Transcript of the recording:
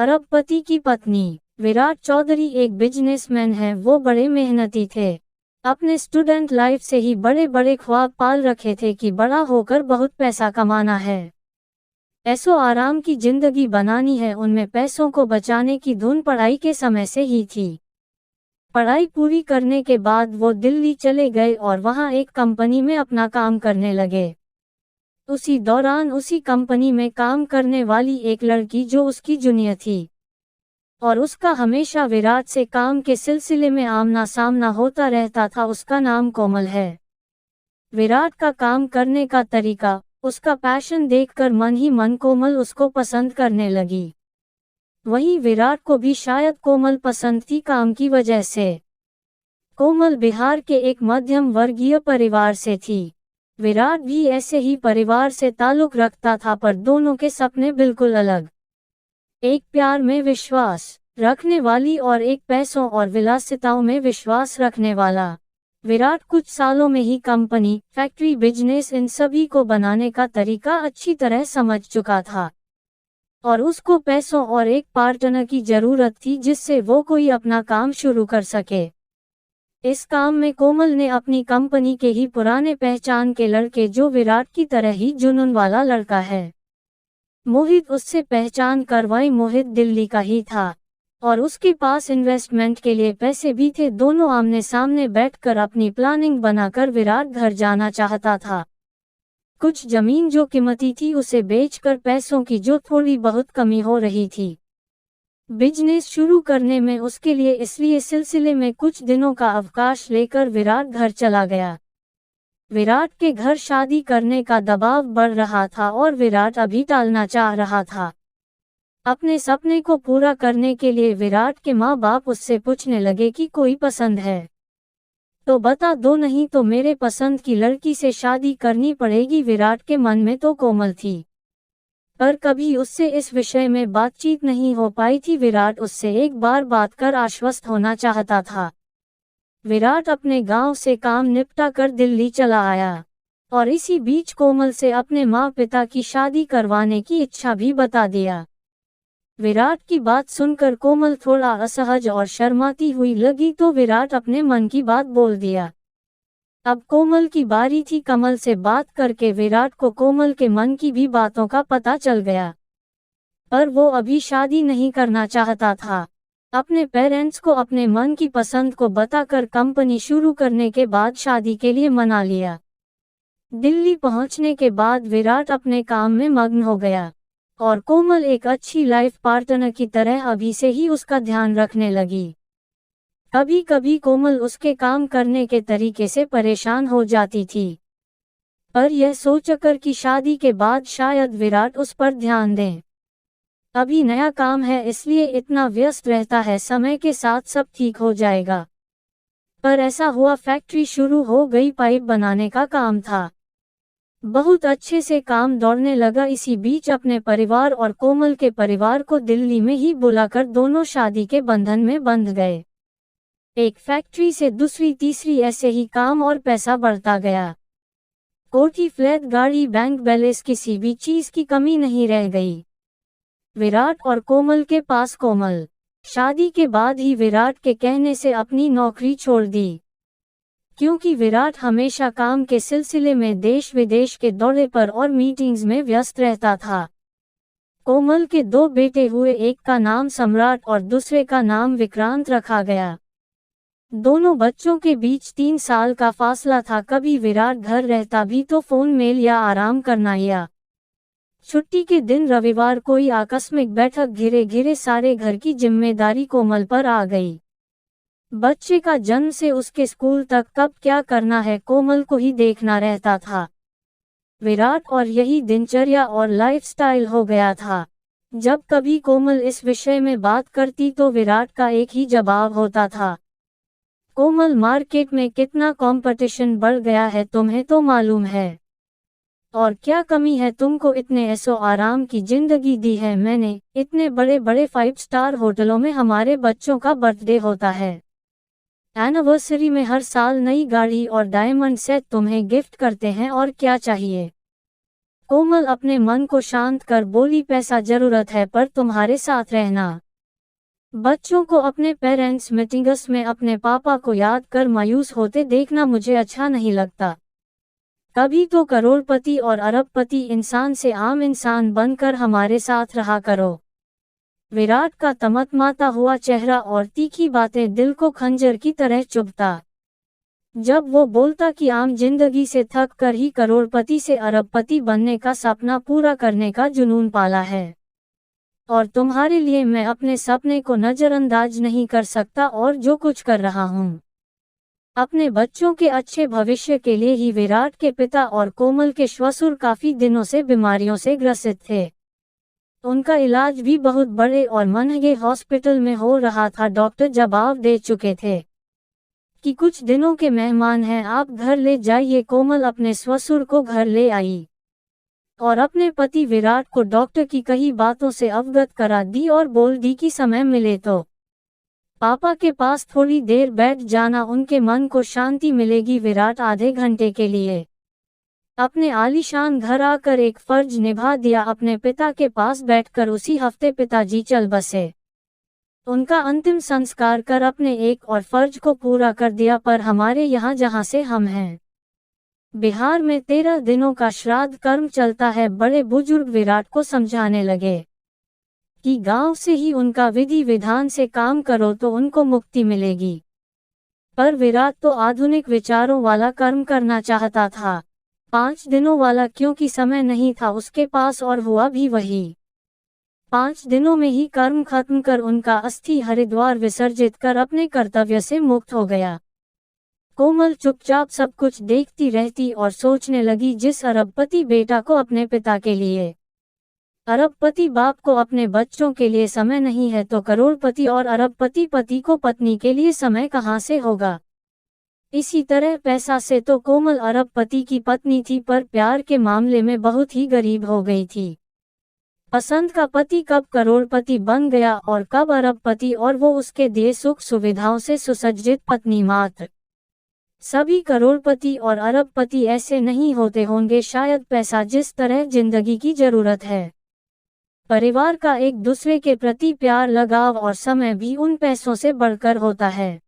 अरबपति की पत्नी। विराट चौधरी एक बिजनेसमैन है। वो बड़े मेहनती थे। अपने स्टूडेंट लाइफ से ही बड़े बड़े ख्वाब पाल रखे थे कि बड़ा होकर बहुत पैसा कमाना है, ऐसो आराम की जिंदगी बनानी है। उनमें पैसों को बचाने की धुन पढ़ाई के समय से ही थी। पढ़ाई पूरी करने के बाद वो दिल्ली चले गए और वहाँ एक कंपनी में अपना काम करने लगे। उसी दौरान उसी कंपनी में काम करने वाली एक लड़की जो उसकी जूनियर थी और उसका हमेशा विराट से काम के सिलसिले में आमना सामना होता रहता था, उसका नाम कोमल है। विराट का काम करने का तरीका, उसका पैशन देखकर मन ही मन कोमल उसको पसंद करने लगी। वहीं विराट को भी शायद कोमल पसंद थी काम की वजह से। कोमल बिहार के एक मध्यम वर्गीय परिवार से थी। विराट भी ऐसे ही परिवार से ताल्लुक रखता था, पर दोनों के सपने बिल्कुल अलग। एक प्यार में विश्वास रखने वाली और एक पैसों और विलासिताओं में विश्वास रखने वाला। विराट कुछ सालों में ही कंपनी, फैक्ट्री, बिजनेस, इन सभी को बनाने का तरीका अच्छी तरह समझ चुका था और उसको पैसों और एक पार्टनर की जरूरत थी जिससे वो कोई अपना काम शुरू कर सके। इस काम में कोमल ने अपनी कंपनी के ही पुराने पहचान के लड़के, जो विराट की तरह ही जुनून वाला लड़का है, मोहित, उससे पहचान करवाई। मोहित दिल्ली का ही था और उसके पास इन्वेस्टमेंट के लिए पैसे भी थे। दोनों आमने सामने बैठकर अपनी प्लानिंग बनाकर विराट घर जाना चाहता था। कुछ जमीन जो कीमती थी उसे बेचकर पैसों की जो थोड़ी बहुत कमी हो रही थी, बिजनेस शुरू करने में उसके लिए, इसलिए सिलसिले में कुछ दिनों का अवकाश लेकर विराट घर चला गया। विराट के घर शादी करने का दबाव बढ़ रहा था और विराट अभी टालना चाह रहा था। अपने सपने को पूरा करने के लिए विराट के माँ बाप उससे पूछने लगे कि कोई पसंद है तो बता दो, नहीं तो मेरे पसंद की लड़की से शादी करनी पड़ेगी। विराट के मन में तो कोमल थी, पर कभी उससे इस विषय में बातचीत नहीं हो पाई थी। विराट उससे एक बार बात कर आश्वस्त होना चाहता था। विराट अपने गांव से काम निपटा कर दिल्ली चला आया और इसी बीच कोमल से अपने माँ पिता की शादी करवाने की इच्छा भी बता दिया। विराट की बात सुनकर कोमल थोड़ा असहज और शर्माती हुई लगी, तो विराट अपने मन की बात बोल दिया। अब कोमल की बारी थी। कमल से बात करके विराट को कोमल के मन की भी बातों का पता चल गया, पर वो अभी शादी नहीं करना चाहता था। अपने पेरेंट्स को अपने मन की पसंद को बताकर कंपनी शुरू करने के बाद शादी के लिए मना लिया। दिल्ली पहुंचने के बाद विराट अपने काम में मग्न हो गया और कोमल एक अच्छी लाइफ पार्टनर की तरह अभी से ही उसका ध्यान रखने लगी। कभी कभी कोमल उसके काम करने के तरीके से परेशान हो जाती थी, पर यह सोचकर कि शादी के बाद शायद विराट उस पर ध्यान दें। अभी नया काम है इसलिए इतना व्यस्त रहता है, समय के साथ सब ठीक हो जाएगा। पर ऐसा हुआ, फैक्ट्री शुरू हो गई। पाइप बनाने का काम था। बहुत अच्छे से काम दौड़ने लगा। इसी बीच अपने परिवार और कोमल के परिवार को दिल्ली में ही बुलाकर दोनों शादी के बंधन में बंध गए। एक फैक्ट्री से दूसरी, तीसरी, ऐसे ही काम और पैसा बढ़ता गया। कोठी, फ्लैट, गाड़ी, बैंक बैलेंस, किसी भी चीज की कमी नहीं रह गई। विराट और कोमल के पास। कोमल शादी के बाद ही विराट के कहने से अपनी नौकरी छोड़ दी, क्योंकि विराट हमेशा काम के सिलसिले में देश विदेश के दौरे पर और मीटिंग्स में व्यस्त रहता था। कोमल के 2 बेटे हुए, एक का नाम सम्राट और दूसरे का नाम विक्रांत रखा गया। दोनों बच्चों के बीच 3 साल का फासला था। कभी विराट घर रहता भी तो फोन, मेल या आराम करना, या छुट्टी के दिन रविवार कोई आकस्मिक बैठक, घिरे घिरे सारे घर की जिम्मेदारी कोमल पर आ गई। बच्चे का जन्म से उसके स्कूल तक कब क्या करना है कोमल को ही देखना रहता था। विराट और यही दिनचर्या और लाइफस्टाइल हो गया था। जब कभी कोमल इस विषय में बात करती तो विराट का एक ही जवाब होता था, कोमल, मार्केट में कितना कंपटीशन बढ़ गया है, तुम्हें तो मालूम है। और क्या कमी है तुमको, इतने ऐसो आराम की जिंदगी दी है मैंने। इतने बड़े बड़े 5 स्टार होटलों में हमारे बच्चों का बर्थडे होता है, एनिवर्सरी में हर साल नई गाड़ी और डायमंड सेट तुम्हें गिफ्ट करते हैं, और क्या चाहिए। कोमल अपने मन को शांत कर बोली, पैसा जरूरत है पर तुम्हारे साथ रहना। बच्चों को अपने पेरेंट्स मीटिंग्स में अपने पापा को याद कर मायूस होते देखना मुझे अच्छा नहीं लगता। कभी तो करोड़पति और अरबपति इंसान से आम इंसान बनकर हमारे साथ रहा करो। विराट का तमतमाता हुआ चेहरा और तीखी बातें दिल को खंजर की तरह चुभता। जब वो बोलता कि आम जिंदगी से थक कर ही करोड़पति से अरबपति बनने का सपना पूरा करने का जुनून पाला है, और तुम्हारे लिए मैं अपने सपने को नजरअंदाज नहीं कर सकता और जो कुछ कर रहा हूँ अपने बच्चों के अच्छे भविष्य के लिए ही। विराट के पिता और कोमल के श्वशुर काफी दिनों से बीमारियों से ग्रसित थे। उनका इलाज भी बहुत बड़े और महंगे हॉस्पिटल में हो रहा था। डॉक्टर जवाब दे चुके थे कि कुछ दिनों के मेहमान हैं, आप घर ले जाइए। कोमल अपने ससुर को घर ले आई और अपने पति विराट को डॉक्टर की कही बातों से अवगत करा दी और बोल दी कि समय मिले तो पापा के पास थोड़ी देर बैठ जाना, उनके मन को शांति मिलेगी। विराट आधे घंटे के लिए अपने आलीशान घर आकर एक फर्ज निभा दिया। अपने पिता के पास बैठकर उसी हफ्ते पिताजी चल बसे। उनका अंतिम संस्कार कर अपने एक और फर्ज को पूरा कर दिया। पर हमारे यहाँ जहाँ से हम हैं बिहार में 13 दिनों का श्राद्ध कर्म चलता है। बड़े बुजुर्ग विराट को समझाने लगे कि गांव से ही उनका विधि विधान से काम करो तो उनको मुक्ति मिलेगी। पर विराट तो आधुनिक विचारों वाला कर्म करना चाहता था, 5 दिनों वाला, क्योंकि समय नहीं था उसके पास और हुआ भी वही। 5 दिनों में ही कर्म खत्म कर उनका अस्थि हरिद्वार विसर्जित कर अपने कर्तव्य से मुक्त हो गया। कोमल चुपचाप सब कुछ देखती रहती और सोचने लगी, जिस अरबपति बेटा को अपने पिता के लिए, अरबपति बाप को अपने बच्चों के लिए समय नहीं है, तो करोड़पति और अरबपति पति को पत्नी के लिए समय कहाँ से होगा। इसी तरह पैसा से तो कोमल अरबपति की पत्नी थी, पर प्यार के मामले में बहुत ही गरीब हो गई थी। पसंद का पति कब करोड़पति बन गया और कब अरबपति, और वो उसके दिए सुख सुविधाओं से सुसज्जित पत्नी मात्र। सभी करोड़पति और अरबपति ऐसे नहीं होते होंगे, शायद पैसा जिस तरह जिंदगी की जरूरत है, परिवार का एक दूसरे के प्रति प्यार, लगाव और समय भी उन पैसों से बढ़कर होता है।